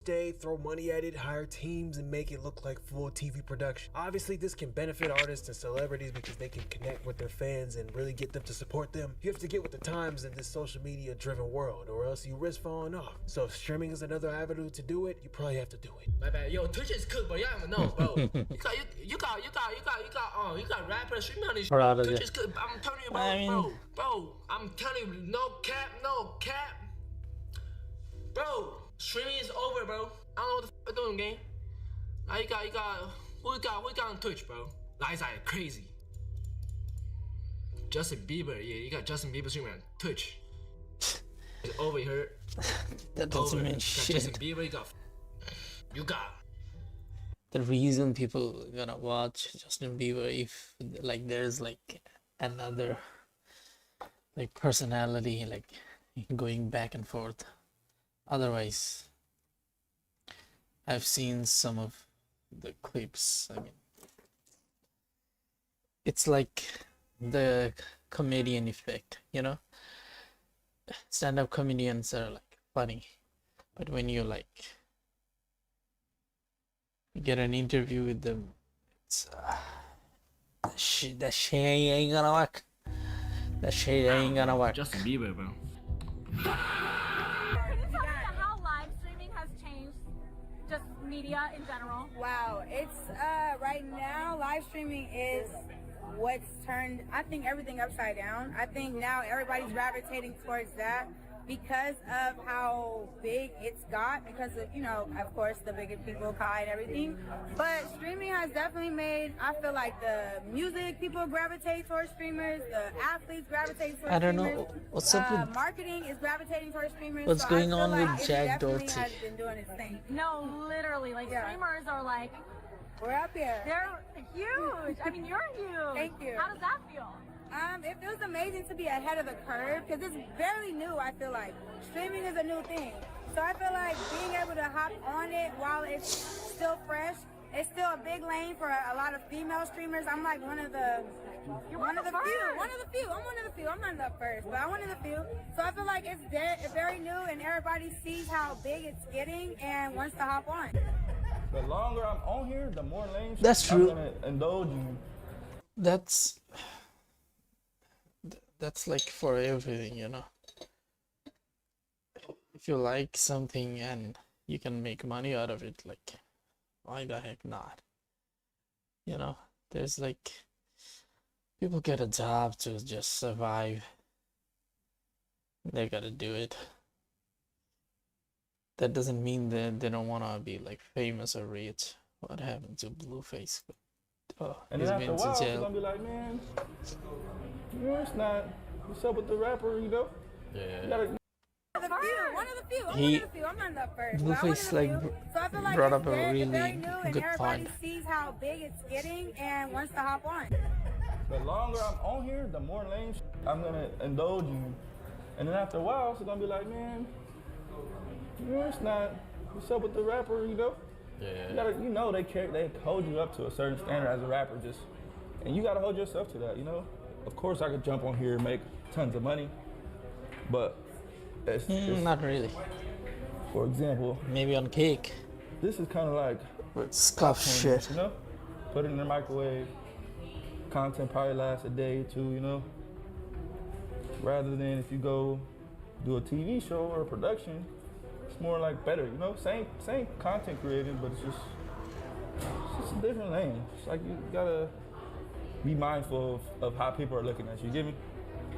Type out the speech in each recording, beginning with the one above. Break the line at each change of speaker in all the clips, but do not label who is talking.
day, throw money at it, hire teams, and make it look like full TV production. Obviously, this can benefit artists and celebrities because they can connect with their fans and really get them to support them. You have to get with the times in this social media driven world, or else you risk falling off. So if streaming is another avenue to do it, you probably have to do it.
My bad. Yo, Twitch is cool, but y'all don't know, bro. you got rappers streaming on this. Twitch is good. I'm telling you, bro. I'm telling you, no cap. Bro, streaming is over, bro. I don't know what the f we're doing, gang. Now you got, who we got on Twitch, bro? Lights are crazy. Justin Bieber, yeah, you got Justin Bieber streaming on Twitch. It's over here.
That doesn't mean shit.
Justin Bieber, you got.
The reason people gonna watch Justin Bieber if like there's like another like personality like going back and forth. Otherwise, I've seen some of the clips. I mean, it's like the comedian effect, you know? Stand-up comedians are like funny, but when you like get an interview with them, it's that shit ain't gonna work. That shit ain't gonna work.
Justin Bieber, bro.
Media in general?
Wow, it's right now live streaming is what's turned, I think, everything upside down. I think now everybody's gravitating towards that because of how big it's got, because of, you know, of course, the bigger people, Kai and everything. But streaming has definitely made, I feel like the music people gravitate towards streamers, the athletes gravitate towards streamers.
I don't know what's up with
marketing is gravitating towards streamers.
what's
so
going
I feel
on
like
with
it
Jack
definitely
Dorsey.
has been doing its thing.
No, literally, like streamers are like,
we're up here.
They're huge. I mean, you're huge.
Thank you.
How does that feel?
It feels amazing to be ahead of the curve because it's fairly new. I feel like streaming is a new thing, so I feel like being able to hop on it while it's still fresh. It's still a big lane for a lot of female streamers. I'm like one of the few. I'm one of the few. I'm not the first, but I'm one of the few. So I feel like it's very new, and everybody sees how big it's getting and wants to hop on.
The longer I'm on here, the more lanes
That's true.
I'm gonna indulge in.
That's like for everything, you know. If you like something and you can make money out of it, like why the heck not? You know, there's like people get a job to just survive. They gotta do it. That doesn't mean that they don't wanna be like famous or rich. What happened to Blueface? Oh,
And
he's
then after
been
a while,
to
she's
jail.
gonna be like, man, you know, it's not. What's up with the rapper, you know?
Yeah.
You gotta,
One of the few. I'm
He-
one of the few. I'm not the first.
Blueface
but I'm
like
one of the few. So I feel like
brought
it's
up a
very
really
new, and
good
everybody
point.
sees how big it's getting and wants to hop on.
the longer I'm on here, the more lanes I'm gonna indulge in. And then after a while, she's gonna be like, man, you know, it's not. What's up with the rapper, you know?
Yeah.
You gotta, you know, they hold you up to a certain standard as a rapper, and you gotta hold yourself to that, you know. Of course, I could jump on here and make tons of money, but it's
Not really.
for example,
Maybe on cake.
this is kind of like
But scuff shit.
you know, put it in the microwave. Content probably lasts a day or two, you know. Rather than if you go do a TV show or a production, it's more like better, you know. Same content creating, but it's just a different lane. It's like you gotta be mindful of how people are looking at you. You get me?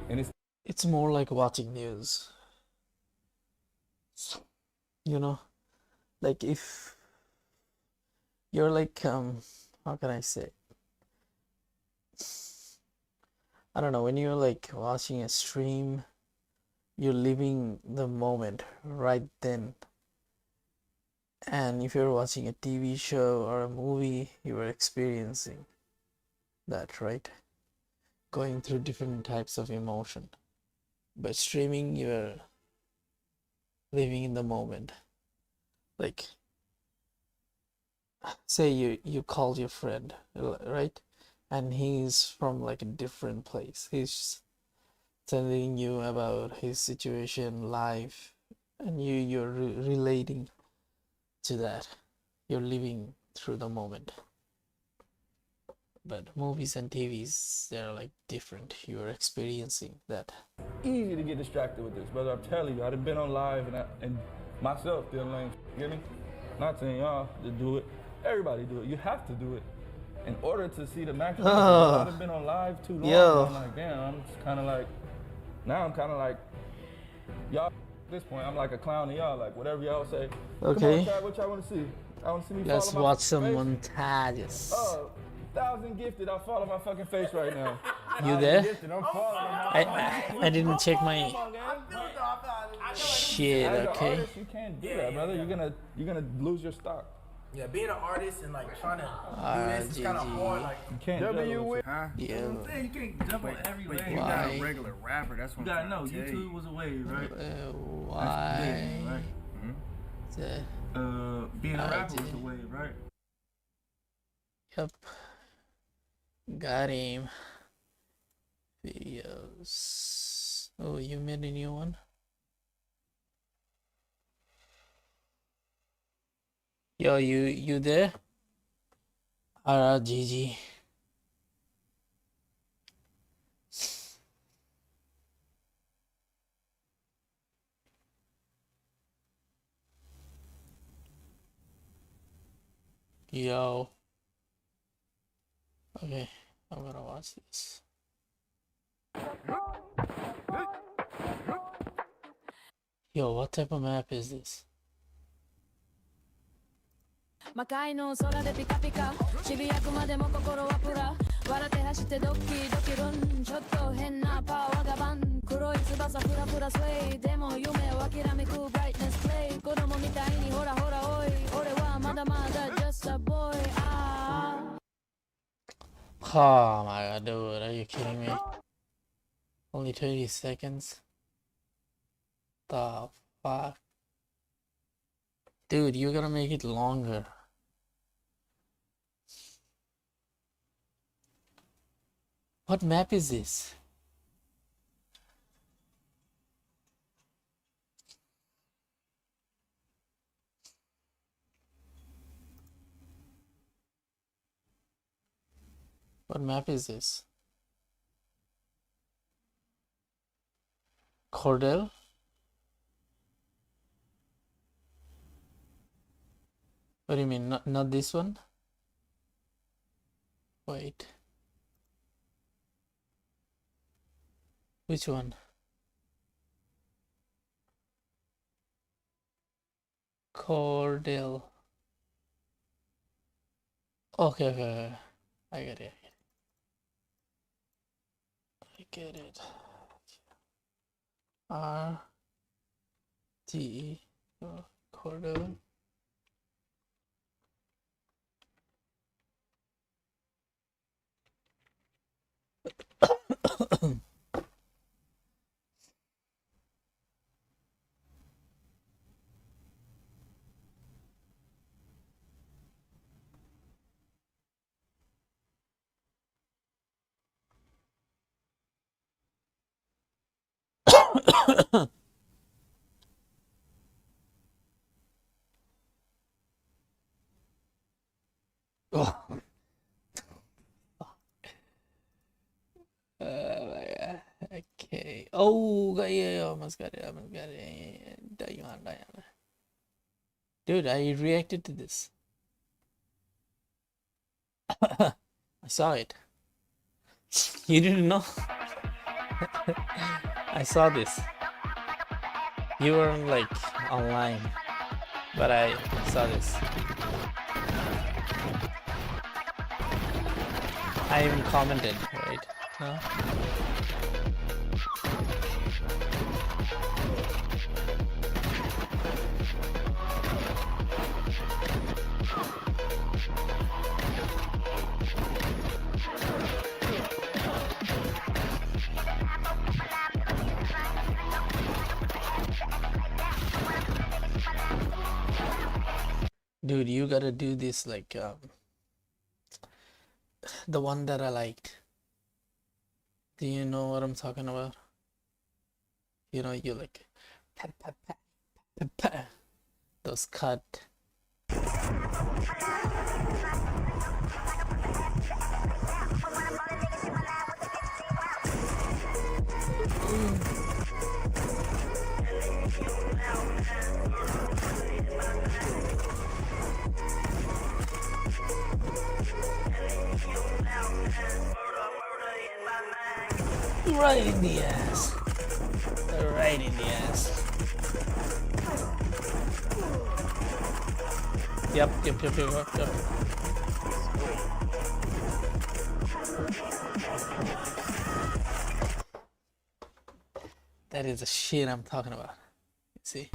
And
It's more like watching news. You know, like if you're like how can I say? I don't know, when you're like watching a stream, you're living the moment right then. And if you're watching a TV show or a movie, you are experiencing that, right? Going through different types of emotion. But streaming, you're living in the moment. Like, say you call your friend, right? And he's from like a different place. He's telling you about his situation, life, and you're relating to that. You're living through the moment. But movies and TVs, they're like different. You're experiencing that.
Easy to get distracted with this, brother. I'm telling you, I've been on live and myself doing lame. You get me? Not saying y'all to do it. Everybody do it. You have to do it in order to see the maximum. I've been on live too long.
Yo.
I'm like, damn. I'm just kind of like, now I'm kind of like, y'all. At this point, I'm like a clown to y'all. Like whatever y'all say.
Okay.
Come on, Chad, what y'all want to see? I want to see me.
Let's
follow my
watch some
face?
montages.
1,000 gifted. I follow my fucking face right now.
You there?
Gifted, I'm following my
I didn't check my shit.
As an
Okay.
artist, you can't do that, brother. You're gonna lose your stock.
Yeah, being an artist and like trying to do this is kind of hard. Like
You can't. W.
Huh?
Yeah.
You can't jump on every wave. You're
Why?
not a regular rapper. That's what
You
I'm
gotta know.
trying to tell you.
YouTube was a wave, right?
Why?
Right.
The-
Being a
I
rapper was a
did.
wave, right?
Yep. Got him. Videos. Oh, you made a new one? Yo, you there? GG. Yo. Okay, I'm gonna watch this. Yo, what type of map is this?
魔界の空でピカピカ渋谷区までも心はプラ笑って走ってドキドキルンちょっと変なパワーがバン黒い翼フラフラスウェイでも夢を諦めくブライトネスプレイ子供みたいにほらほらおい俺はまだまだ just a boy
Oh my god, dude, are you kidding me? Only 30 seconds? The fuck? Dude, you gotta make it longer. What map is this? What map is this? Cordell? What do you mean? Not this one? Wait. Which one? Cordell. Okay. I get it. I get it. R T E Cordell. Oh. My God. Okay. Oh, yeah, almost got it. Diana. Dude, I reacted to this. I saw it. You didn't know? I saw this. You weren't like online, but I saw this. I even commented, right? No? Dude, you gotta do this like the one that I liked. Do you know what I'm talking about? You know, you like pat, pat, pat, pat, pat. Those cut Right in the ass. Right in the ass. Yep. That is the shit I'm talking about. See?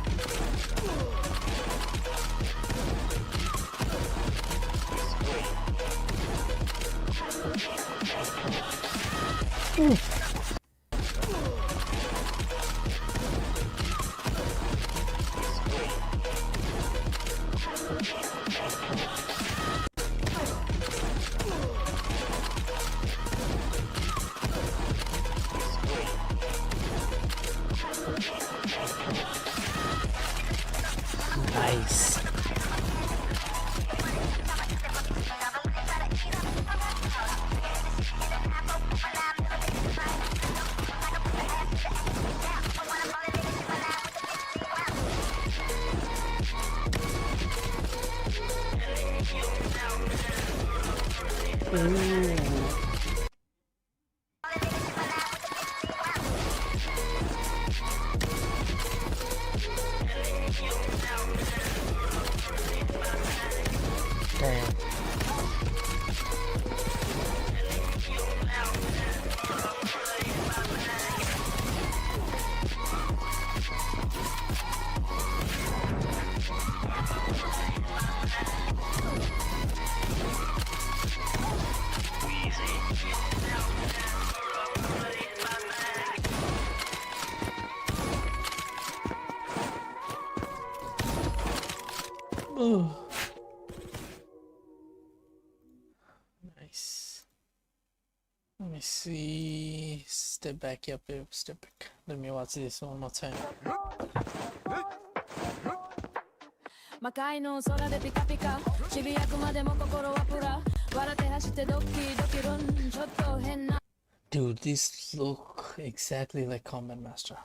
Nice. Ooh. Damn. Ooh. Nice. Let me see. Step back, yep, step back. Let me watch this one more time.
魔界の空でピカピカ渋谷区までも心はプラ笑って走ってドキドキルンちょっと変な
Dude, these look exactly like Combat Master.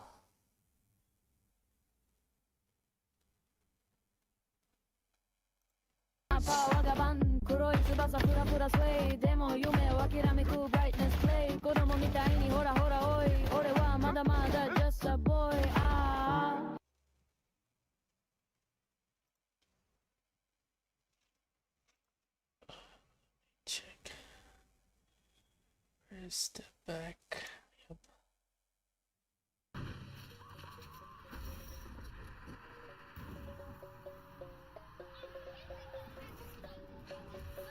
Pawagaban, 黒い翼フラフラスウェイでも夢を諦めくブライトネスプレイ子供みたいにほらほらおい俺はまだまだ just a boy
Check. Step back. Yep.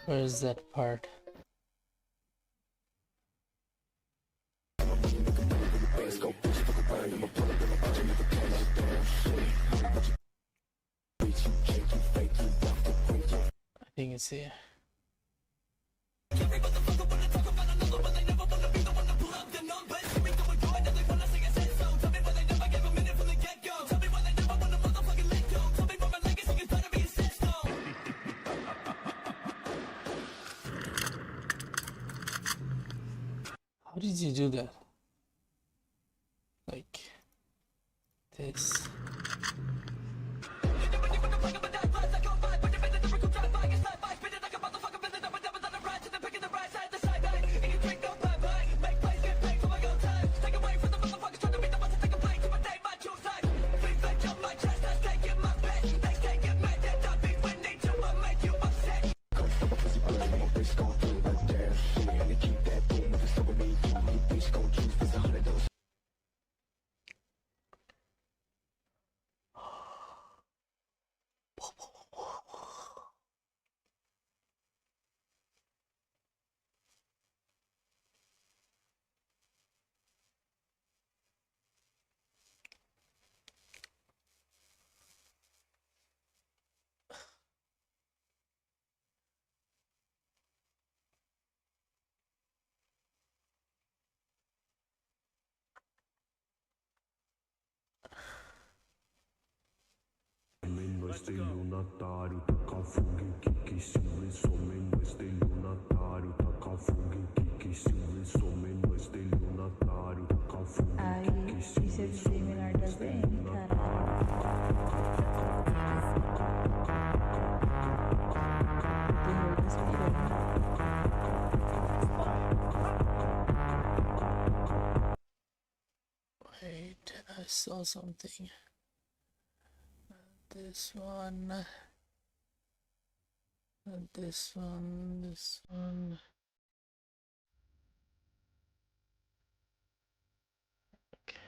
Where's that part? I think it's here. How did you do that? Like this.
Keep that boom, if it's over me, you bitch gon' no estelionatário, taca fogo em Kiki Silva, some no estelionatário, taca fogo em Kiki Silva, some no estelionatário, taca fogo em Kiki Silva,
Isso de menor das bem,
Wait, I saw something. This one. This one. This one. Okay.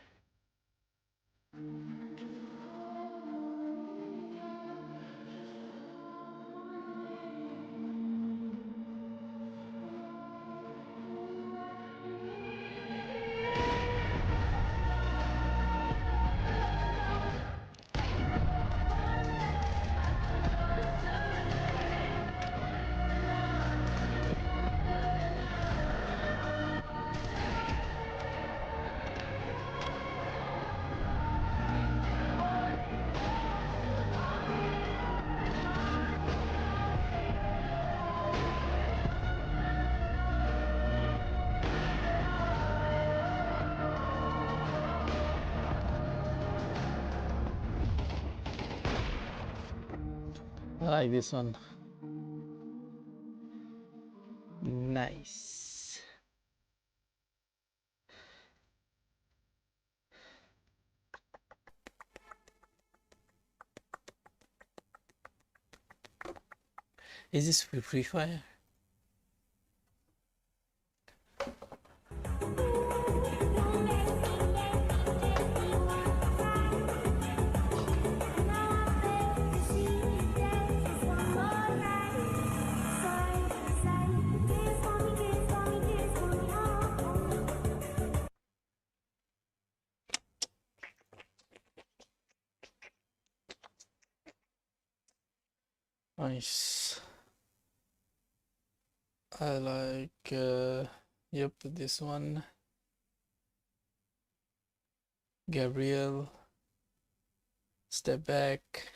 I like this one. Nice. Is this Free Fire? Nice. I like, yep, this one. Gabriel. Step back.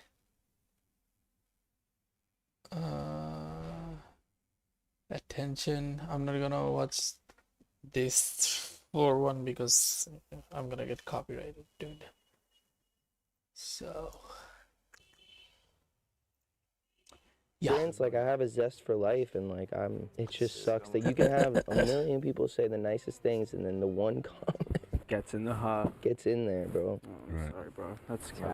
Attention. I'm not gonna watch this for one because I'm gonna get copyrighted, dude. So yeah,
Like I have a zest for life, and like it just sucks that you can have a million people say the nicest things, and then the one comment
gets in the hot.
Gets in there, bro.
Sorry, bro.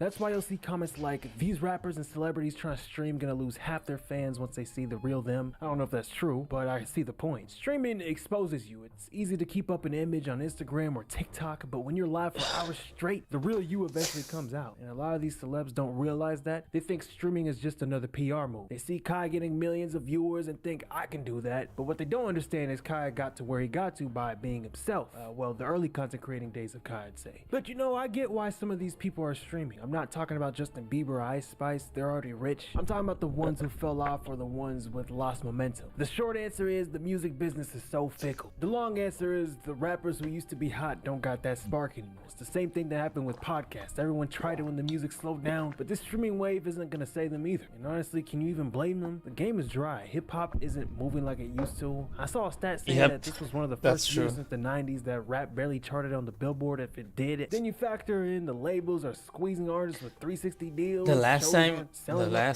That's why you'll see comments like, these rappers and celebrities trying to stream gonna lose half their fans once they see the real them. I don't know if that's true, but I see the point. Streaming exposes you. It's easy to keep up an image on Instagram or TikTok, but when you're live for hours straight, the real you eventually comes out. And a lot of these celebs don't realize that. They think streaming is just another PR move. They see Kai getting millions of viewers and think, I can do that. But what they don't understand is Kai got to where he got to by being himself. Well, the early content creating days of Kai, I'd say. But you know, I get why some of these people are streaming. I'm not talking about Justin Bieber or Ice Spice. They're already rich. I'm talking about the ones who fell off or the ones with lost momentum. The short answer is the music business is so fickle. The long answer is the rappers who used to be hot don't got that spark anymore. It's the same thing that happened with podcasts. Everyone tried it when the music slowed down, but this streaming wave isn't gonna save them either. And honestly, can you even blame them? The game is dry. Hip hop isn't moving like it used to. I saw a stat saying that this was one of the first years since the 90s that rap barely charted on the Billboard if it did it. Then you factor in the labels are squeezing artists with 360 deals.
the last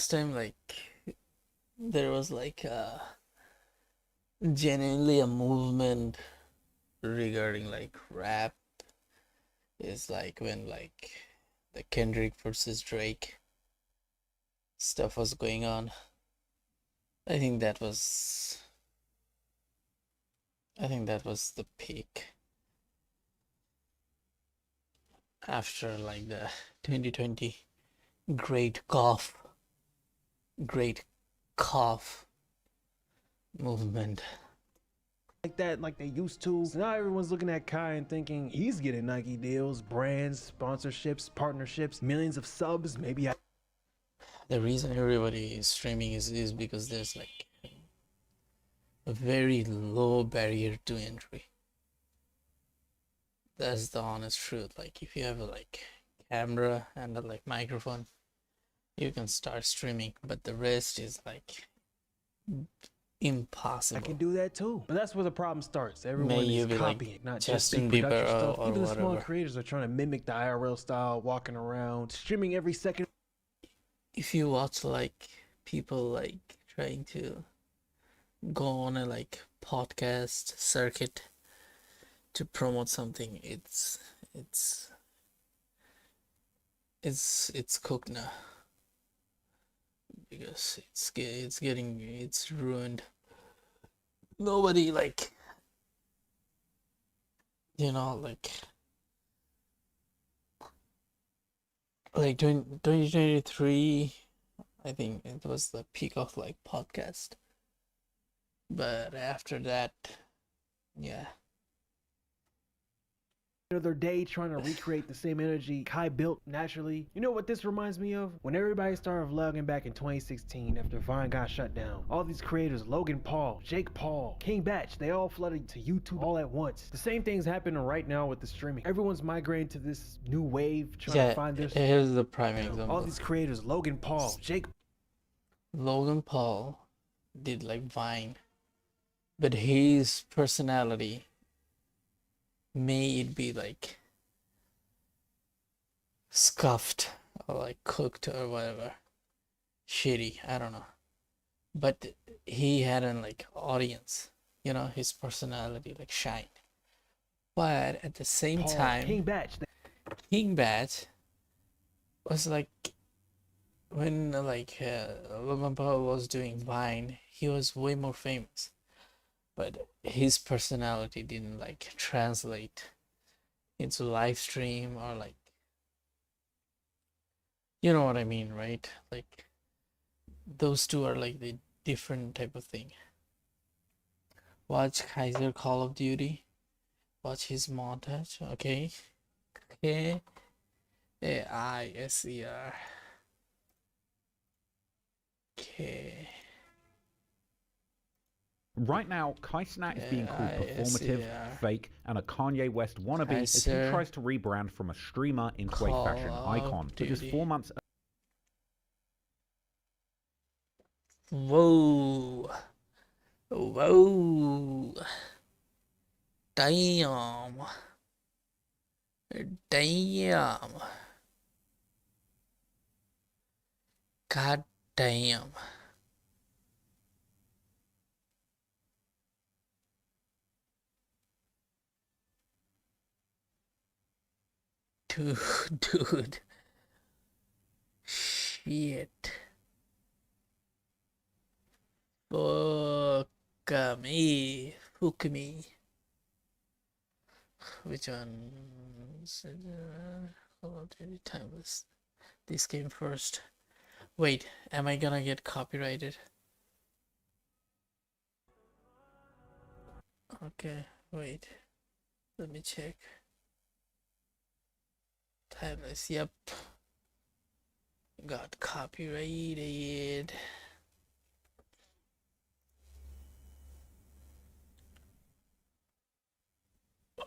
time like there was like genuinely a movement regarding like rap is like when like the Kendrick versus Drake stuff was going on. I think that was the peak after like the 2020 great cough movement.
Like that, like they used to. So now everyone's looking at Kai and thinking he's getting Nike deals, brands, sponsorships, partnerships, millions of subs. Maybe
The reason everybody is streaming is because there's like a very low barrier to entry. That's the honest truth. Like if you have a like camera and a like microphone, you can start streaming, but the rest is like impossible.
I can do that too. But that's where the problem starts. Everyone
May you
is
be
copying,
like
not just
Justin
big
Bieber
production stuff.
or
Even the small
whatever.
creators are trying to mimic the IRL style, walking around, streaming every second.
If you watch like people like trying to go on a like podcast circuit to promote something, it's cooked now, because it's ruined. Nobody like, you know, like 2023, I think it was the peak of like podcast, but after that, yeah,
Their day trying to recreate the same energy Kai built naturally. You know what this reminds me of? When everybody started vlogging back in 2016 after Vine got shut down. All these creators, Logan Paul, Jake Paul, King Batch, they all flooded to YouTube all at once. The same thing's happening right now with the streaming. Everyone's migrating to this new wave, trying to find their...
Here's the prime example.
All these creators, Logan Paul,
Logan Paul did like Vine, but his personality may it be like scuffed or like cooked or whatever, shitty, I don't know, but he had an like audience, you know, his personality like shined. But at the same time, King Batch was like, when like Logan Paul was doing Vine, he was way more famous, but his personality didn't like translate into live stream or like, you know what I mean, right? Like those two are like the different type of thing. Watch Kaiser Call of Duty, watch his montage. Okay, Kaiser. Okay.
Right now, Kai Cenat is being called performative, fake, and a Kanye West wannabe as he tries to rebrand from a streamer into a fashion icon. Because 4 months...
Whoa. Whoa. Damn. Damn. God damn. Dude. Shit. Fuck me. Fuck me. Which one? Hold on, timeless. This came first. Wait, am I gonna get copyrighted? Okay, wait. Let me check. Timeless, yep. Got copyrighted.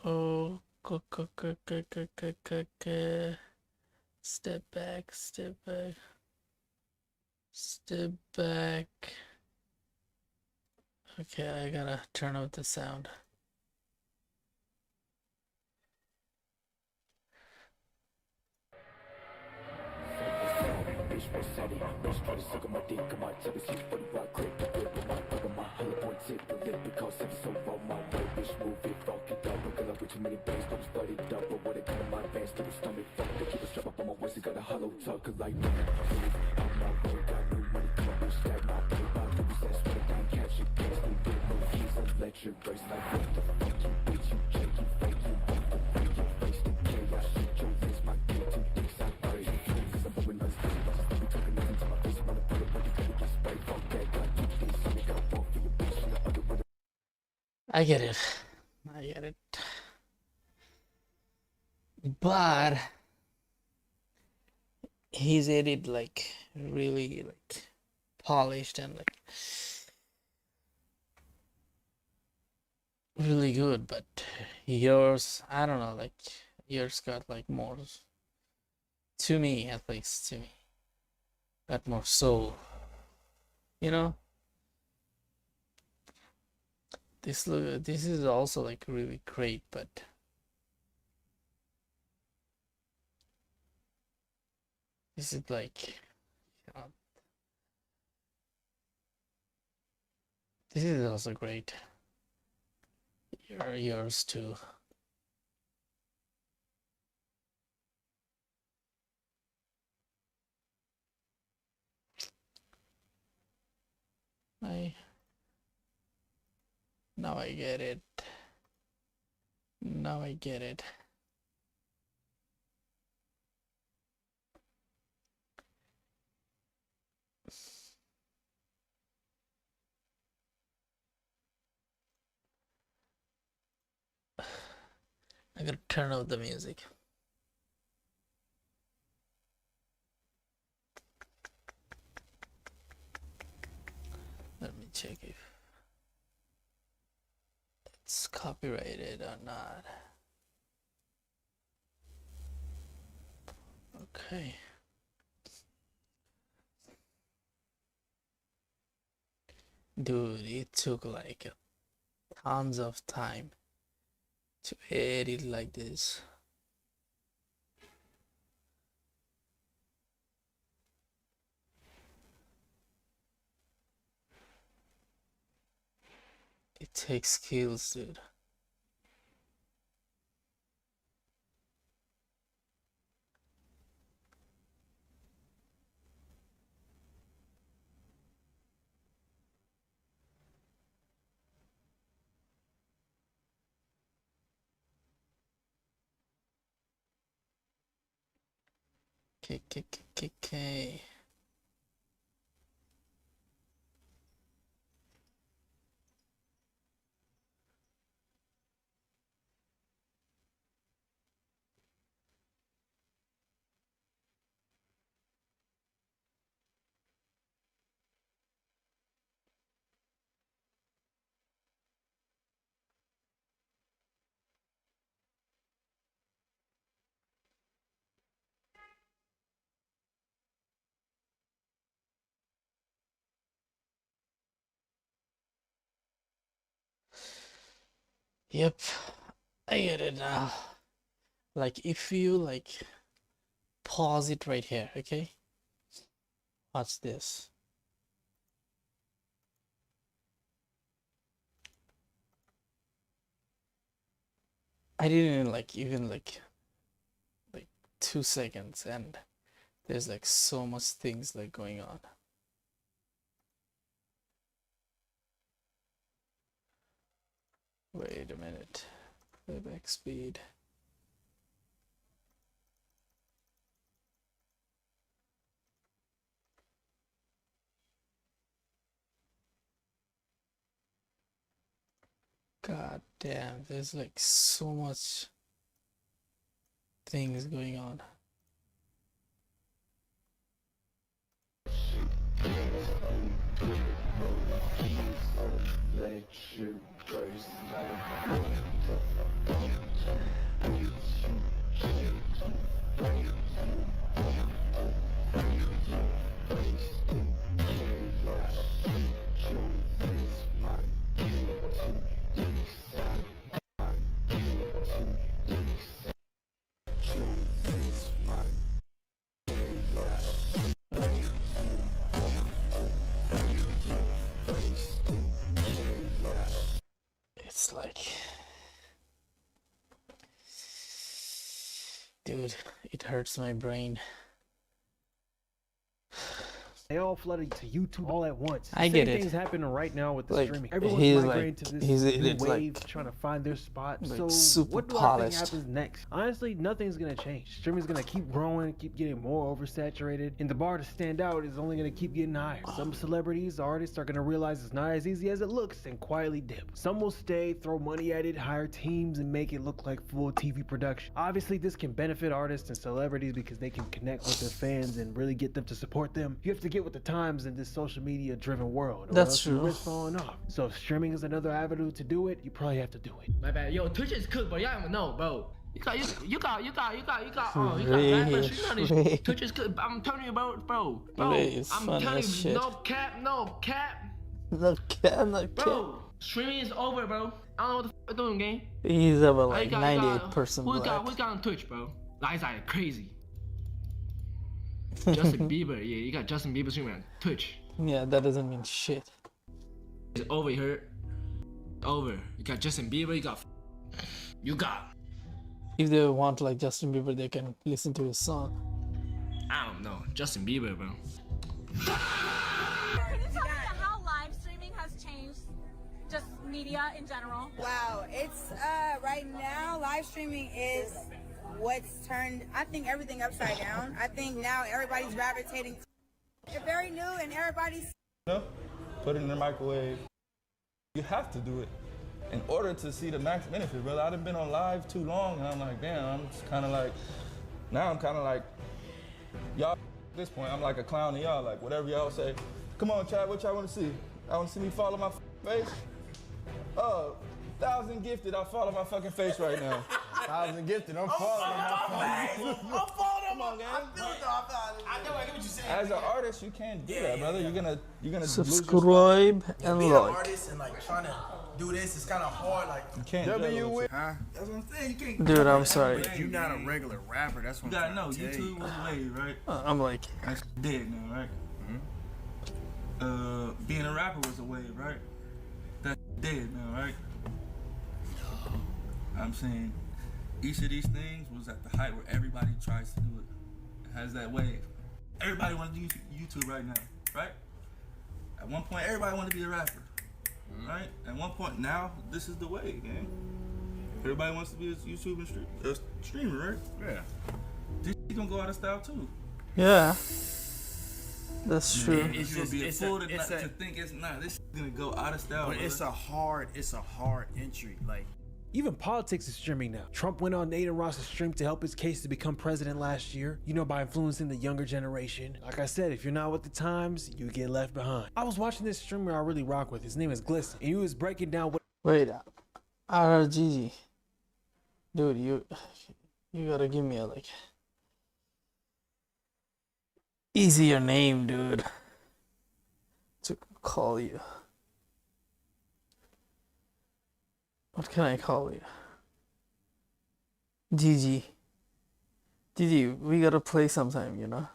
Oh, step back, step back. Step back. Okay, I gotta turn out the sound. I get it. I get it. But his edit like really like polished and like really good, but yours, I don't know, like yours got like more, to me at least, to me. got more soul. You know, this is also like really great, but this is like this is also great. Yours too. Now I get it. Now I get it. I gotta turn off the music. Let me check if it's copyrighted or not. Okay. Dude, it took like tons of time to edit like this. It takes skills, dude. Okay. Yep, I get it now. Like if you like pause it right here, okay? Watch this. I didn't like even like 2 seconds, and there's like so much things like going on. Wait a minute. Playback speed. God damn, there's like so much things going on. It's like, dude, it hurts my brain.
They all flooding to YouTube all at once.
I get it.
Things happening right now with the
like,
streaming. Everyone's migrating
like,
to this new wave,
like,
trying to find their spot.
like
so
super
what do I
polished.
think happens next? Honestly, nothing's gonna change. Streaming's gonna keep growing, keep getting more oversaturated, and the bar to stand out is only gonna keep getting higher. Some celebrities, artists are gonna realize it's not as easy as it looks and quietly dip. Some will stay, throw money at it, hire teams, and make it look like full TV production. Obviously, this can benefit artists and celebrities because they can connect with their fans and really get them to support them. You have to get with the times in this social media driven world, or
That's
else
true.
you risk falling off. So if streaming is another avenue to do it, you probably have to do it.
My bad. Yo, Twitch is cooked, bro. Y'all don't know, bro. You got rapper streaming on this. Twitch is good. I'm telling you, bro. I'm telling you, no cap.
No cap.
Bro, streaming is over, bro. I don't know what the fuck we're doing, gang.
He's about like 98%
Who
black.
got on Twitch, bro? Lies are crazy. Justin Bieber, yeah, you got Justin Bieber streaming on Twitch.
Yeah, that doesn't mean shit.
It's over here. Over. You got Justin Bieber, you got.
If they want like Justin Bieber, they can listen to his song.
I don't know. Justin Bieber, bro.
Can you tell me how live streaming has changed just media in general?
Wow, it's right now live streaming is what's turned I think everything upside down. I think now everybody's gravitating. It's very new and everybody's
Put it in the microwave. You have to do it in order to see the max benefit, brother. I done been on live too long and I'm like, damn, I'm just kind of like, now I'm kind of like, y'all at this point, I'm like a clown to y'all, like whatever y'all say. Come on, Chad, what y'all want to see? I want to see me fall on my face? 1,000 gifted, I'll fall on my fucking face right now.
1,000 gifted, I'm falling on my face. I'm falling on my face. I feel it though, I know, I get what you're saying.
As an artist, you can't do that, brother. You're gonna
subscribe and
being
like.
an artist and like trying to do this is kind of hard. Like
you can't.
Huh? That's what I'm saying. You can't.
Dude, I'm sorry.
If you're not a regular rapper, that's what
You
I'm
gotta know,
trying to tell
YouTube was wave, right?
I'm like,
That's dead now, right? Being a rapper was a wave, right? That's dead now, right? I'm saying each of these things was at the height where everybody tries to do it. It has that wave. Everybody wants to do YouTube right now, right? At one point, everybody wanted to be a rapper, right? At one point, now this is the wave, man. Everybody wants to be a YouTube and streamer, right?
Yeah.
This gonna go out of style too.
yeah, that's true.
It's gonna be a fool to think it's not. This gonna go out of style.
But it's a hard entry. Like
Even politics is streaming now. Trump went on Nathan Ross's stream to help his case to become president last year, by influencing the younger generation. Like I said, if you're not with the times, you get left behind. I was watching this streamer I really rock with. His name is Glisten, and he was breaking down what—
Wait, RRGG. Dude, you gotta give me a like easier name, dude, to call you. What can I call you? GG. GG, we gotta play sometime,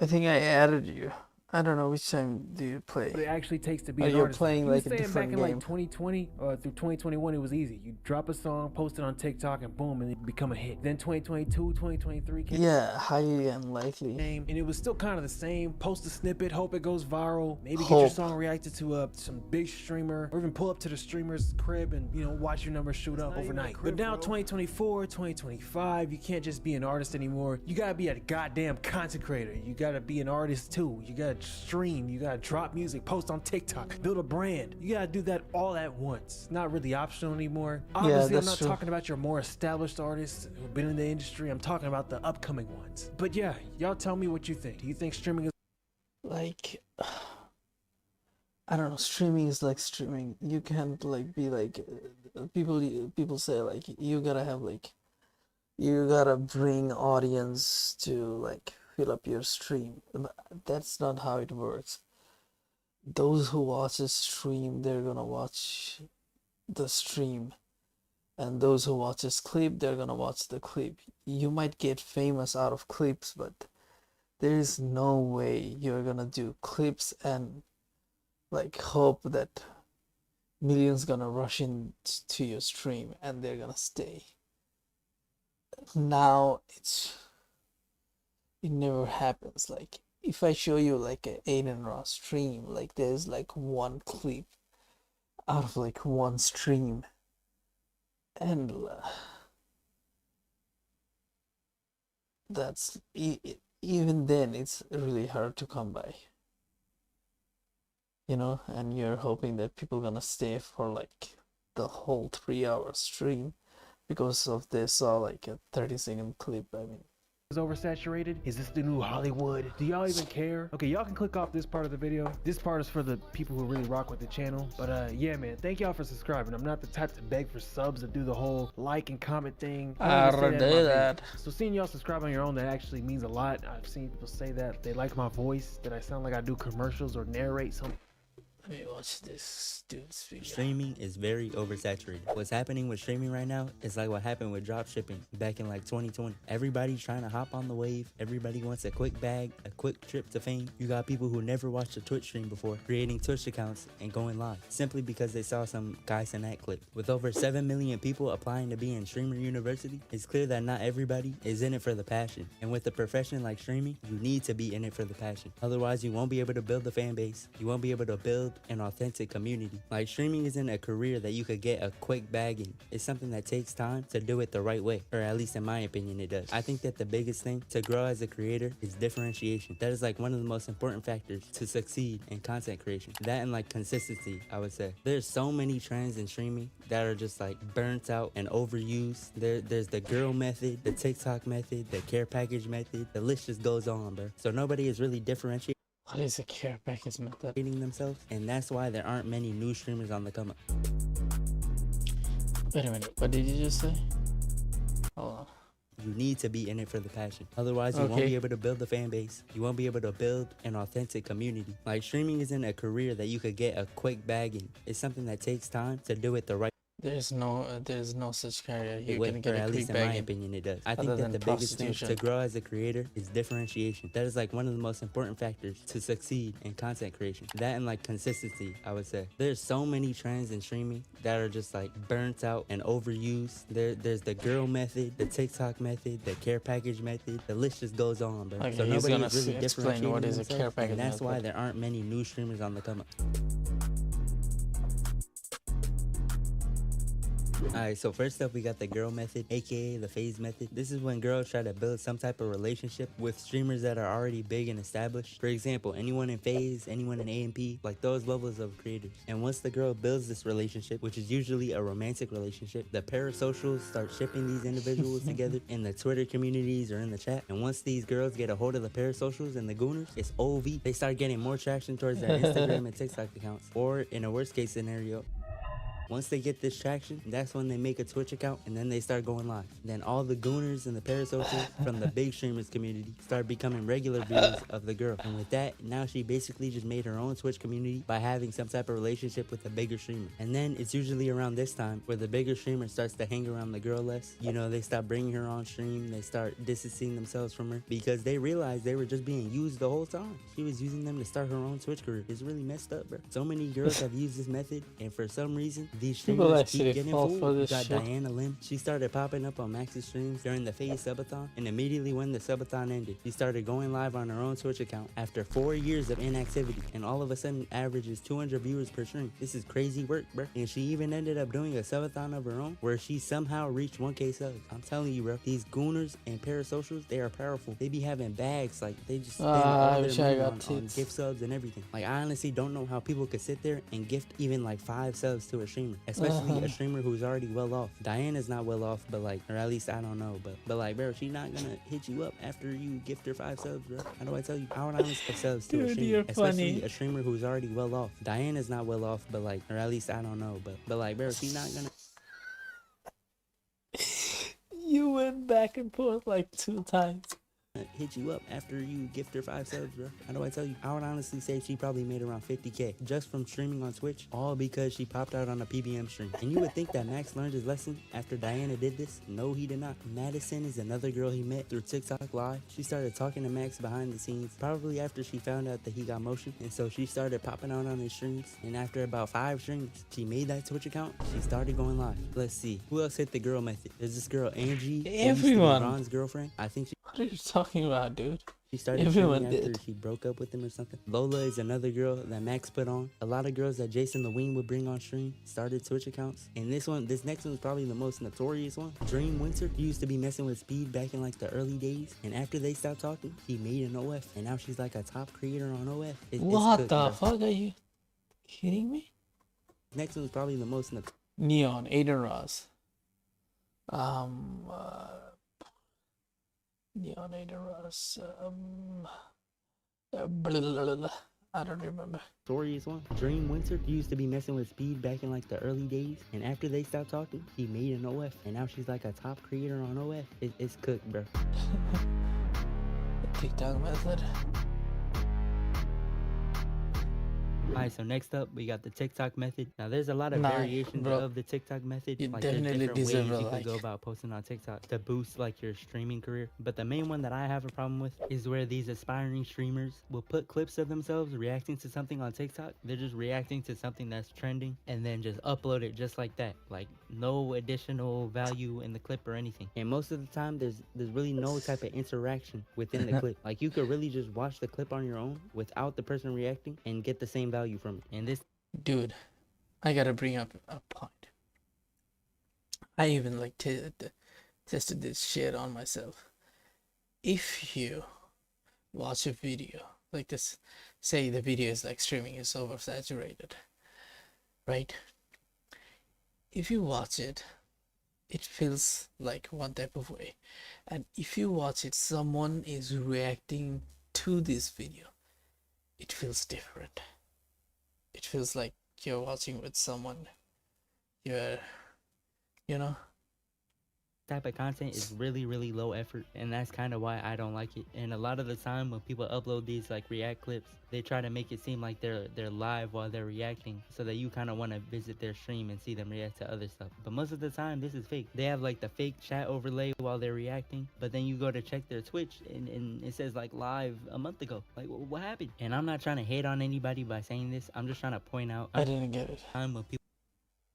I think I added you. I don't know which time do you play.
it actually takes to be
Are
an
you
artist.
playing
He was
like a
saying
different
back in like
game?
2020 or through 2021, it was easy. You drop a song, post it on TikTok, and boom, and it become a hit. Then 2022, 2023 came.
Yeah, highly unlikely.
And it was still kind of the same. Post a snippet, hope it goes viral. Maybe get
Hope.
your song reacted to some big streamer, or even pull up to the streamer's crib and watch your numbers shoot up overnight. But now 2024, 2025, you can't just be an artist anymore. You gotta be a goddamn content creator. You gotta be an artist too. You gotta stream. You gotta drop music, post on TikTok, build a brand. You gotta do that all at once. It's not really optional anymore. Obviously, I'm not talking about your more established artists who've been in the industry. I'm talking about the upcoming ones. But yeah, y'all tell me what you think. Do you think streaming is
Like, I don't know, streaming is like streaming. You can't like be like people say like you gotta bring audience to like fill up your stream. But that's not how it works. Those who watch a stream, they're gonna watch the stream, and those who watch this clip, they're gonna watch the clip. You might get famous out of clips, but there is no way you're gonna do clips and like hope that millions gonna rush in to your stream and they're gonna stay. Now it never happens. Like if I show you like a Aiden Ross stream, like there's like one clip out of like one stream, and that's even then it's really hard to come by, and you're hoping that people gonna stay for like the whole 3-hour stream because of they saw like a 30-second clip. I mean,
is oversaturated? Is this the new Hollywood? Do y'all even care? Okay, y'all can click off this part of the video. This part is for the people who really rock with the channel. But yeah, man, thank y'all for subscribing. I'm not the type to beg for subs to do the whole like and comment thing.
I already did that.
So seeing y'all subscribe on your own, that actually means a lot. I've seen people say that they like my voice, that I sound like I do commercials or narrate something.
Let me watch this dude's video.
Streaming is very oversaturated. What's happening with streaming right now is like what happened with drop shipping back in like 2020. Everybody's trying to hop on the wave. Everybody wants a quick bag, a quick trip to fame. You got people who never watched a Twitch stream before creating Twitch accounts and going live simply because they saw some Guy Sinat clip. With over 7 million people applying to be in Streamer University, it's clear that not everybody is in it for the passion. And with a profession like streaming, you need to be in it for the passion. Otherwise, you won't be able to build a fan base. You won't be able to build an authentic community. Like, streaming isn't a career that you could get a quick bag in. It's something that takes time to do it the right way, or at least in my opinion it does. I think that the biggest thing to grow as a creator is differentiation. That is like one of the most important factors to succeed in content creation. That and like consistency, I would say. There's so many trends in streaming that are just like burnt out and overused. There's the girl method, the TikTok method, the care package method. The list just goes on, bro. So nobody is really differentiating.
What is a care package method?
Themselves, and that's why there aren't many new streamers on the come up.
Wait a minute, what did you just say? Hold on.
You need to be in it for the passion. Otherwise, you won't be able to build a fan base. You won't be able to build an authentic community. Like, streaming isn't a career that you could get a quick bag in. It's something that takes time to do it the right.
There's no such career. You can get
or
a
at
quick
least in
bag
my opinion it does. I think
other
that
than
the biggest thing
prostitution.
to grow as a creator is differentiation. That is like one of the most important factors to succeed in content creation. That and like consistency, I would say. There's so many trends in streaming that are just like burnt out and overused. There's the girl method, the TikTok method, the care package method. The list just goes on, bro.
Okay,
So
he's
nobody
gonna
is really
explain what is a care
differentiating themselves,
package
and that's why
method.
there aren't many new streamers on the come up. Alright, so first up we got the girl method, aka the phase method. This is when girls try to build some type of relationship with streamers that are already big and established. For example, anyone in phase, anyone in AMP, like those levels of creators. And once the girl builds this relationship, which is usually a romantic relationship, the parasocials start shipping these individuals together in the Twitter communities or in the chat. And once these girls get a hold of the parasocials and the gooners, it's OV. They start getting more traction towards their Instagram and TikTok accounts. Or in a worst case scenario, once they get this traction, that's when they make a Twitch account and then they start going live. Then all the gooners and the parasocials from the big streamers community start becoming regular viewers of the girl. And with that, now she basically just made her own Twitch community by having some type of relationship with a bigger streamer. And then it's usually around this time where the bigger streamer starts to hang around the girl less. You know, they stop bringing her on stream. They start distancing themselves from her because they realized they were just being used the whole time. She was using them to start her own Twitch career. It's really messed up, bro. So many girls have used this method, and for some reason, these
People
streamers
actually
keep getting
fall
fooled.
for
You
this
got
shit.
Diana Lim. She started popping up on Max's streams during the phase subathon, and immediately when the subathon ended, she started going live on her own Twitch account after 4 years of inactivity, and all of a sudden averages 200 viewers per stream. This is crazy work, bro. And she even ended up doing a subathon of her own where she somehow reached 1K subs. I'm telling you, bro, these gooners and parasocials, they are powerful. They be having bags, like they just spend all
I
their
wish I
money
got
on
tits.
gift subs and everything. Like, I honestly don't know how people could sit there and gift even like 5 subs to a streamer, especially a streamer who's already well off. Diana's not well off, but like, or at least I don't know, but like, bro, she not gonna hit you up after you gift her 5 subs, bro. How do I tell you? How would I give subs to a
Dude,
streamer,
you're
especially
funny.
a streamer who's already well off? Diana's not well off, but like, or at least I don't know, but like, bro, she not gonna.
You went back and forth like 2 times.
Hit you up after you gift her 5 subs, bro. How do I tell you? I would honestly say she probably made around 50K just from streaming on Twitch, all because she popped out on a PBM stream. And you would think that Max learned his lesson after Diana did this. No, he did not. Madison is another girl he met through TikTok Live. She started talking to Max behind the scenes, probably after she found out that he got motion. And so she started popping out on his streams. And after about 5 streams, she made that Twitch account. She started going live. Let's see. Who else hit the girl method? There's this girl, Angie. who used to be
Everyone.
Ron's girlfriend. I think she...
What are you talking about, dude?
She started
Everyone
streaming after
did.
she broke up with him or something. Lola is another girl that Max put on. A lot of girls that Jason the Wing would bring on stream started Twitch accounts. And this next one is probably the most notorious one. Dream Winter used to be messing with Speed back in like the early days. And after they stopped talking, he made an OF. And now she's like a top creator on OF. It's
What
cooked,
the
bro.
fuck, are you kidding me?
Next one is probably the most
Neon, Aiden Ross. Neonator was blah, blah, blah. I don't remember.
Stories one. Dream Winter used to be messing with Speed back in like the early days, and after they stopped talking, he made an OF, and now she's like a top creator on OF. It's cooked, bro.
The TikTok method.
Alright, so next up we got the TikTok method. Now there's a lot of variations of the TikTok method.
You
like
definitely
there's different ways you
like.
can go about posting on TikTok to boost like your streaming career. But the main one that I have a problem with is where these aspiring streamers will put clips of themselves reacting to something on TikTok. They're just reacting to something that's trending and then just upload it just like that. Like no additional value in the clip or anything. And most of the time there's really no type of interaction within the clip. Like you could really just watch the clip on your own without the person reacting and get the same value from it. And this
dude, I gotta bring up a point. I even like tested this shit on myself. If you watch a video like this, say the video is like streaming is oversaturated, right? If you watch it, it feels like one type of way, and if you watch it, someone is reacting to this video, it feels different. It feels like you're watching with someone you're, you know,
type of content is really low effort, and that's kind of why I don't like it. And a lot of the time when people upload these like react clips, they try to make it seem like they're live while they're reacting, so that you kind of want to visit their stream and see them react to other stuff. But most of the time this is fake. They have like the fake chat overlay while they're reacting, but then you go to check their Twitch and it says like live a month ago. Like what happened? And I'm not trying to hate on anybody by saying this, I'm just trying to point out
I didn't get it.
Time when people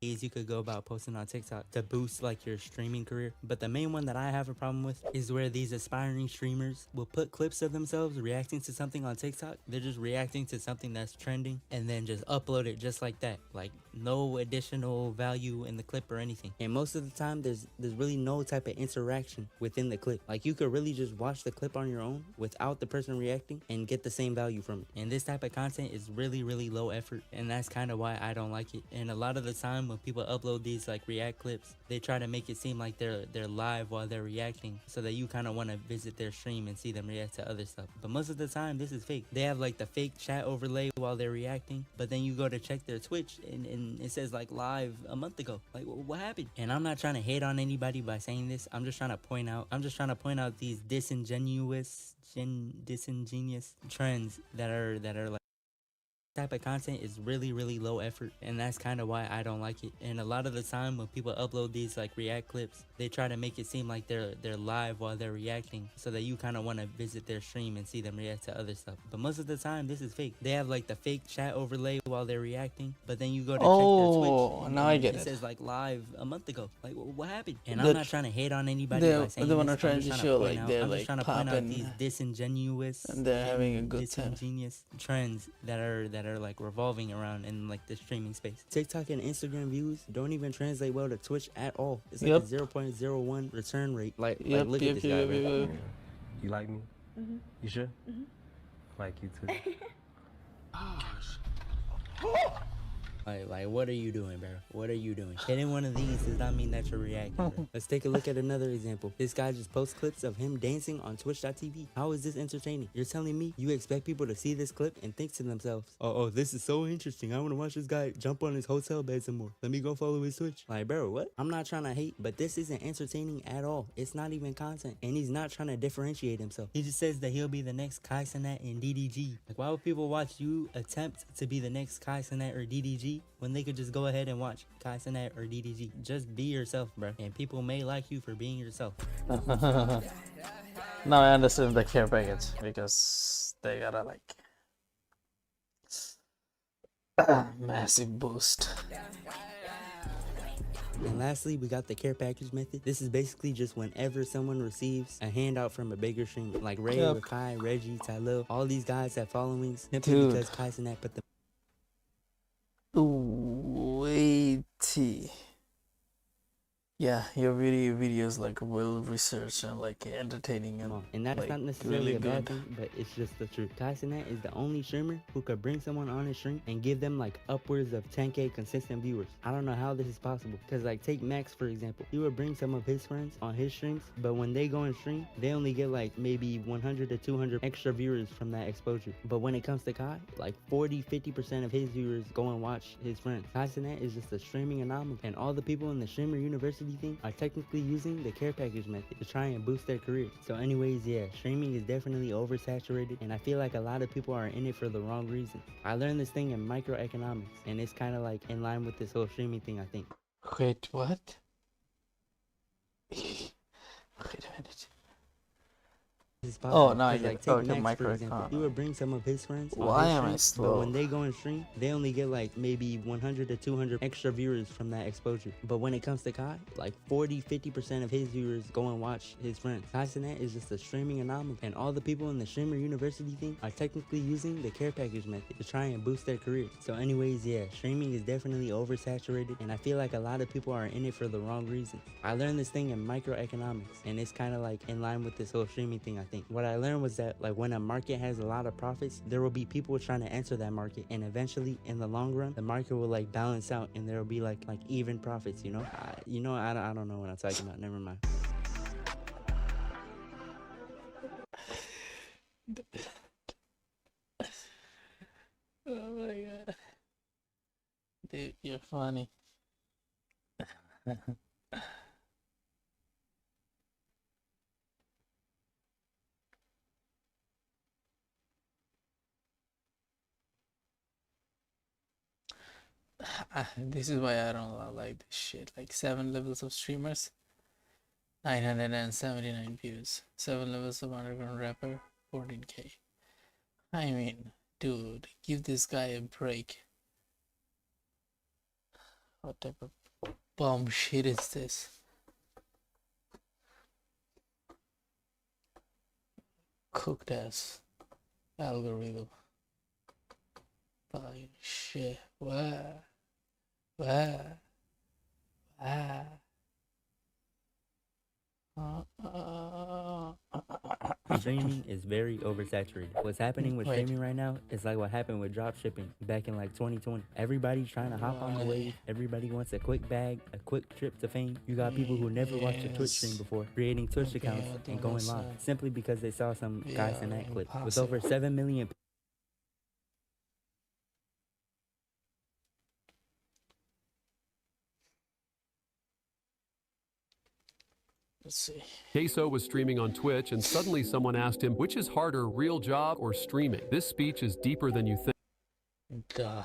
you could go about posting on TikTok to boost like your streaming career. But the main one that I have a problem with is where these aspiring streamers will put clips of themselves reacting to something on TikTok. They're just reacting to something that's trending and then just upload it just like that. Like no additional value in the clip or anything. And most of the time there's really no type of interaction within the clip. Like you could really just watch the clip on your own without the person reacting and get the same value from it. And this type of content is really low effort, and that's kind of why I don't like it. And a lot of the time when people upload these like react clips, they try to make it seem like they're live while they're reacting, so that you kind of want to visit their stream and see them react to other stuff. But most of the time this is fake. They have like the fake chat overlay while they're reacting, but then you go to check their Twitch and it says like live a month ago. Like what happened? And I'm not trying to hate on anybody by saying this, I'm just trying to point out these disingenuous trends that are like type of content is really low effort, and that's kind of why I don't like it. And a lot of the time when people upload these like react clips, they try to make it seem like they're live while they're reacting, so that you kind of want to visit their stream and see them react to other stuff. But most of the time this is fake. They have like the fake chat overlay while they're reacting, but then you go to check their Twitch
now I get
it
it.
says like live a month ago. Like what happened? And I'm not trying to hate on anybody by saying
they want
this.
to try to show like they're
I'm
like
just trying to point out
popping
these disingenuous
and they're having a good time.
Disingenuous trends that are like revolving around in like the streaming space. TikTok and Instagram views don't even translate well to Twitch at all. It's like a 0.01 return rate. Like look at this guy, man.
You like me?
Mm-hmm.
You sure?
Mm-hmm.
Like you too.
Like what are you doing, bro? What are you doing? Hitting one of these does not mean that you're reacting, bro. Let's take a look at another example. This guy just posts clips of him dancing on twitch.tv. How is this entertaining? You're telling me you expect people to see this clip and think to themselves, oh, this is so interesting. I want to watch this guy jump on his hotel bed some more. Let me go follow his Twitch. Like, bro, what? I'm not trying to hate, but this isn't entertaining at all. It's not even content. And he's not trying to differentiate himself. He just says that he'll be the next Kai Cenat and DDG. Like, why would people watch you attempt to be the next Kai Cenat or DDG when they could just go ahead and watch Kai Cenat or DDG? Just be yourself, bro. And people may like you for being yourself.
Now I understand the care package, because they gotta like massive boost.
And lastly, we got the care package method. This is basically just whenever someone receives a handout from a bigger streamer, like Ray, Kai, Reggie, Tylil, all these guys have followings simply because Kai Cenat put them.
Waity. Yeah, your videos like well researched and like entertaining and
that's
like,
not necessarily
really
a bad
good.
thing, but it's just the truth. Kai Cenat is the only streamer who could bring someone on his stream and give them like upwards of 10K consistent viewers. I don't know how this is possible, because like take Max for example. He would bring some of his friends on his streams, but when they go and stream, they only get like maybe 100 to 200 extra viewers from that exposure. But when it comes to Kai, like 40-50% of his viewers go and watch his friends. Kai Cenat is just a streaming anomaly, and all the people in the streamer university thing are technically using the care package method to try and boost their careers. So anyways, yeah, streaming is definitely oversaturated, and I feel like a lot of people are in it for the wrong reason. I learned this thing in microeconomics, and it's kind of like in line with this whole streaming thing, I think.
Wait, what? Wait a minute. Oh, no, I
like
get
take
okay,
Max, for example. He would bring some of his friends on
Why
his
am I
stream,
slow?
but when they go and stream, they only get like maybe 100 to 200 extra viewers from that exposure. But when it comes to Kai, like 40-50% of his viewers go and watch his friends. Kai Cenat is just a streaming anomaly, and all the people in the streamer university thing are technically using the care package method to try and boost their careers. So anyways, yeah, streaming is definitely oversaturated, and I feel like a lot of people are in it for the wrong reason. I learned this thing in microeconomics, and it's kind of like in line with this whole streaming thing, I think. What I learned was that like when a market has a lot of profits, there will be people trying to enter that market, and eventually in the long run the market will like balance out, and there will be like even profits, you know. I don't know what I'm talking about. Never mind.
Oh my god, dude, you're funny. This is why I don't like this shit. Like 7 levels of streamers, 979 views. 7 levels of underground rapper, 14K. I mean, dude, give this guy a break. What type of bomb shit is this? Cooked ass algorithm. Fucking shit. What?
Streaming is very oversaturated. What's happening with streaming right now is like what happened with drop shipping back in like 2020. Everybody's trying to hop on the wave. Everybody wants a quick bag, a quick trip to fame. You got people who never watched a Twitch stream before creating Twitch accounts and going live simply because they saw some Kai Cenat clip. With over 7 million
Let's see.
Queso was streaming on Twitch, and suddenly someone asked him, which is harder, real job or streaming? This speech is deeper than you think.
Duh.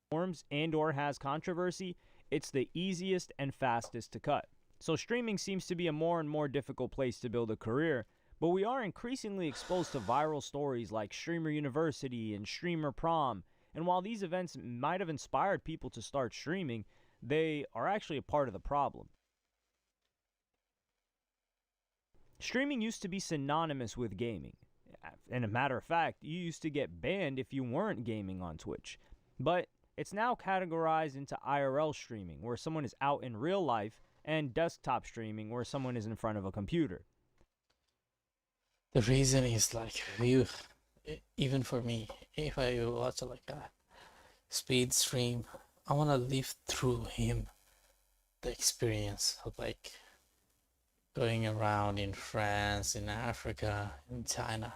Forms and/or has controversy, it's the easiest and fastest to cut. So streaming seems to be a more and more difficult place to build a career, but we are increasingly exposed to viral stories like Streamer University and Streamer Prom, and while these events might have inspired people to start streaming, they are actually a part of the problem. Streaming used to be synonymous with gaming. And a matter of fact, you used to get banned if you weren't gaming on Twitch. But it's now categorized into IRL streaming, where someone is out in real life, and desktop streaming, where someone is in front of a computer.
The reason is like, even for me, if I watch like a speed stream, I want to live through him the experience of like going around in France, in Africa, in China.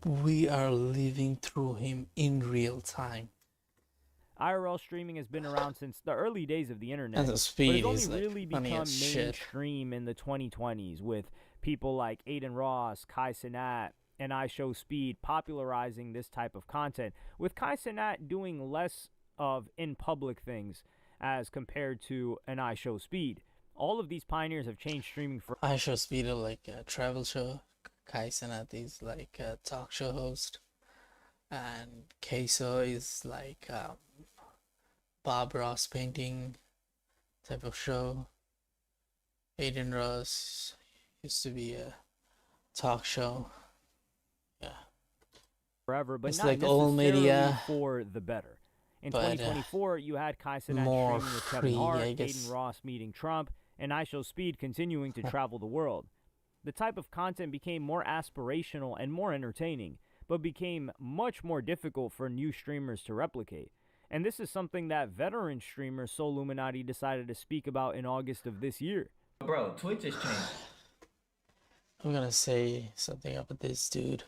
We are living through him in real time.
IRL streaming has been around since the early days of the internet,
And the speed
but
is
it's only
like
really
funny
become
as shit.
mainstream in the 2020s with people like Aiden Ross, Kai Cenat, and iShowSpeed popularizing this type of content, with Kai Cenat doing less of in-public things as compared to an iShowSpeed. All of these pioneers have changed streaming for...
iShowSpeed is like a travel show. Kai Cenat is like a talk show host. And Queso is like Bob Ross painting type of show. Aiden Ross used to be a talk show. Yeah.
Forever, but
It's
not
like old
necessarily
media.
for the better. In 2024, you had Kai Cenat
more
streaming with
free,
Kevin Hart,
I guess.
Aiden Ross meeting Trump, and IShowSpeed continuing to travel the world. The type of content became more aspirational and more entertaining, but became much more difficult for new streamers to replicate. And this is something that veteran streamer Soluminati decided to speak about in August of this year.
Bro, Twitch has changed.
I'm gonna say something about this dude.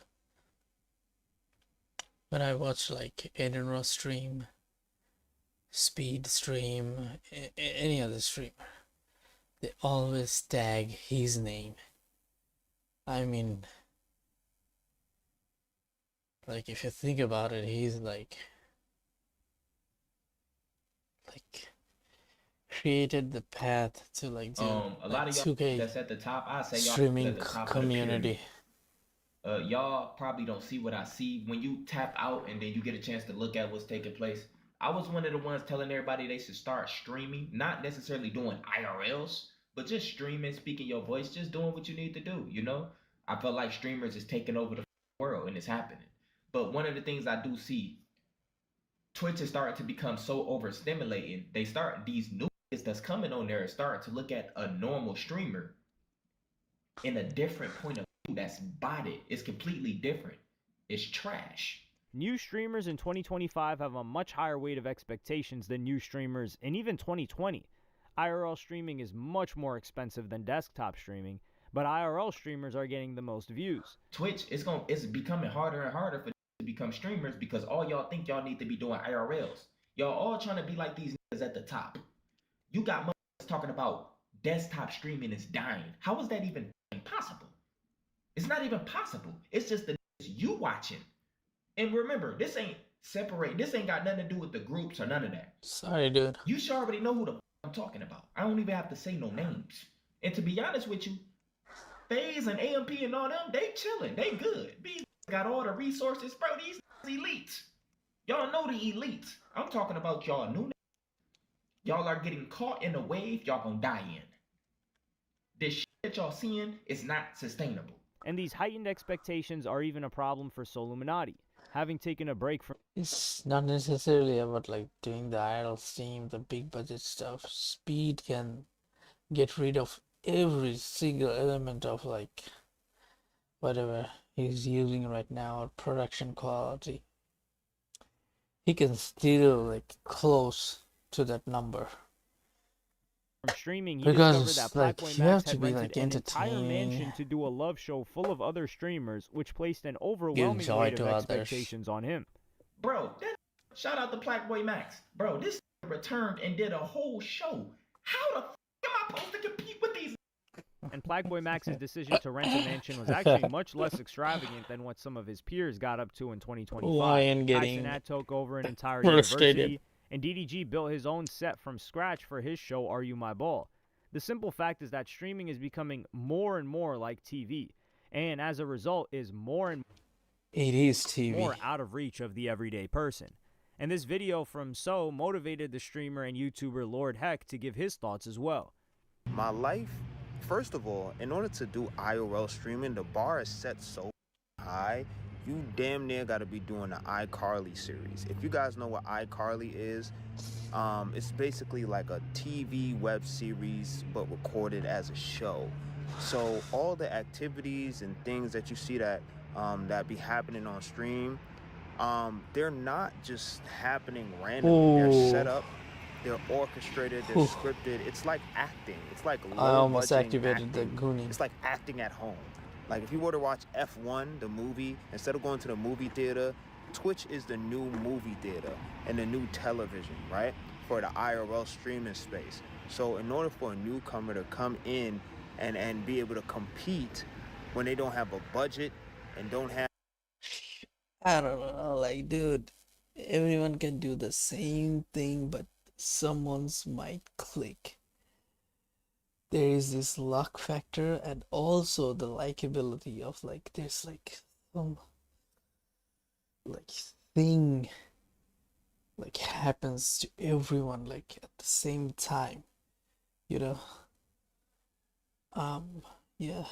When I watch like Aiden Ross stream, Speed stream, any other streamer, they always tag his name. I mean, like if you think about it, he's like created the path to like do
A lot of y'all
2K
that's at the top, I say y'all
streaming
at the top
community.
Of the pyramid. Y'all probably don't see what I see when you tap out and then you get a chance to look at what's taking place. I was one of the ones telling everybody they should start streaming, not necessarily doing IRLs, but just streaming, speaking your voice, just doing what you need to do, you know? I felt like streamers is taking over the world and it's happening. But one of the things I do see, Twitch is starting to become so overstimulating. These new kids that's coming on there are starting to look at a normal streamer in a different point of view that's botted. It's completely different. It's trash.
New streamers in 2025 have a much higher weight of expectations than new streamers in even 2020. IRL streaming is much more expensive than desktop streaming, but IRL streamers are getting the most views.
Twitch, it's becoming harder and harder for to become streamers because all y'all think y'all need to be doing IRLs. Y'all all trying to be like these niggas at the top. You got motherfuckers talking about desktop streaming is dying. How is that even possible? It's not even possible. It's just the niggas you watching. And remember, this ain't got nothing to do with the groups or none of that.
Sorry, dude.
You should already know who the I'm talking about. I don't even have to say no names. And to be honest with you, FaZe and AMP and all them, they chilling. They good. These got all the resources. Bro, these elites. Y'all know the elites. I'm talking about y'all new. Y'all are getting caught in a wave y'all gonna die in. This shit that y'all seeing is not sustainable.
And these heightened expectations are even a problem for Soluminati. Having taken a break from...
It's not necessarily about like doing the IRL stream, the big budget stuff. Speed can get rid of every single element of like whatever he's using right now, or production quality. He can still like close to that number.
From streaming, he
because
discovered that
like
Blackboy
you
Max
have to
had
be
rented
like
an entire mansion
entertaining,
to do a love show full of other streamers, which placed an overwhelming
joy
weight
to
of
others.
expectations on him.
Bro, shout out to Blackboy Max. Bro, this returned and did a whole show. How the f am I supposed to compete with these?
And Blackboy Max's decision to rent a mansion was actually much less extravagant than what some of his peers got up to in 2025.
Lion getting
Kai Cenat took over an entire
frustrated.
university, and DDG built his own set from scratch for his show Are You My Ball? The simple fact is that streaming is becoming more and more like TV, and as a result is more and
It is TV.
more out of reach of the everyday person. And this video from So motivated the streamer and YouTuber Lord Heck to give his thoughts as well.
My life, first of all, in order to do IRL streaming, the bar is set so high, you damn near got to be doing the iCarly series. If you guys know what iCarly is, it's basically like a TV web series but recorded as a show. So all the activities and things that you see that that be happening on stream, they're not just happening randomly. They're set up, they're orchestrated, they're scripted. It's like acting. It's like
I almost
low-budget
activated
acting.
the Goonie.
It's like acting at home. Like if you were to watch F1, the movie, instead of going to the movie theater, Twitch is the new movie theater and the new television, right? For the IRL streaming space. So in order for a newcomer to come in and be able to compete when they don't have a budget and don't have...
I don't know, like dude, everyone can do the same thing, but someone's might click. There is this luck factor and also the likability of like there's like some like thing like happens to everyone like at the same time, you know. Yeah.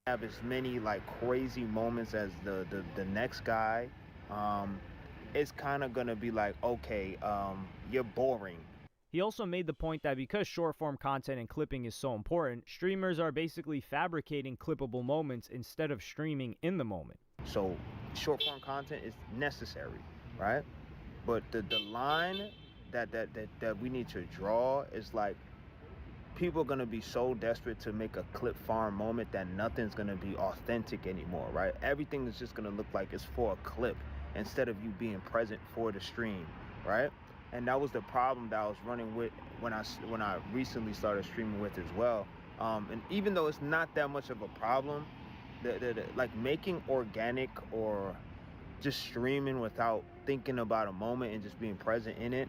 have as many like crazy moments as the next guy, it's kind of gonna be like, okay, you're boring.
He also made the point that because short form content and clipping is so important, streamers are basically fabricating clippable moments instead of streaming in the moment.
So short form content is necessary, right? But the line that we need to draw is like, people are gonna be so desperate to make a clip farm moment that nothing's gonna be authentic anymore, right? Everything is just gonna look like it's for a clip instead of you being present for the stream, right? And that was the problem that I was running with when I recently started streaming with as well. And even though it's not that much of a problem, like making organic or just streaming without thinking about a moment and just being present in it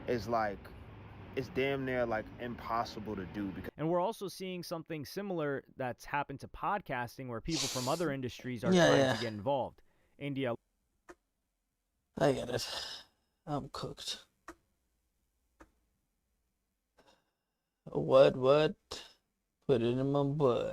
is like, it's damn near like impossible to do.
And we're also seeing something similar that's happened to podcasting, where people from other industries are
Yeah,
trying
yeah.
to get involved. India.
I get it. I'm cooked. What? Put it in my butt.